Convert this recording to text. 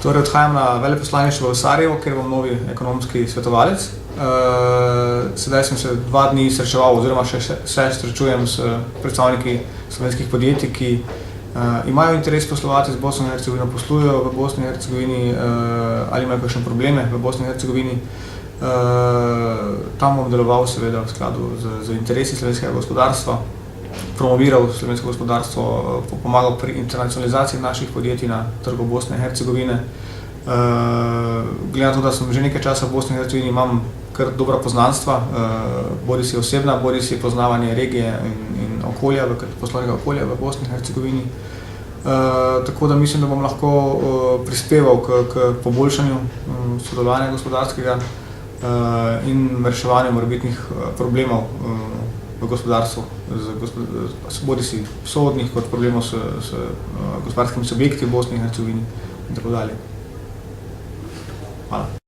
Torej odhajam na veleposlaništvo v Sarajevo, kjer bom novi ekonomski svetovalec. Sedaj sem se 2 dni srečeval, oziroma še se srečujem s predstavniki slovenskih podjetij, ki imajo interes poslovati z Bosno in Hercegovino, poslujejo v Bosni in Hercegovini ali imajo kakšne probleme v Bosni in Hercegovini. Tam bom deloval seveda v skladu z interesi slovenskega gospodarstva, promoviral slovensko gospodarstvo, pomagal pri internacionalizaciji naših podjetij na trgu Bosne in Hercegovine. Glede na to, da sem že nekaj časa v Bosni in Hercegovini, imam kar dobra poznanstva, bodisi osebna, bodisi poznavanje regije in okolja, poslovnega okolja v Bosni in Hercegovini. Tako da mislim, da bom lahko prispeval k poboljšanju sodelovanja gospodarskega in reševanju morebitnih problemov v gospodarstvu, bodisi soodnih kot problemov s gospodarskimi subjekti v Bosni in Hercegovini in tako dalje. Hvala.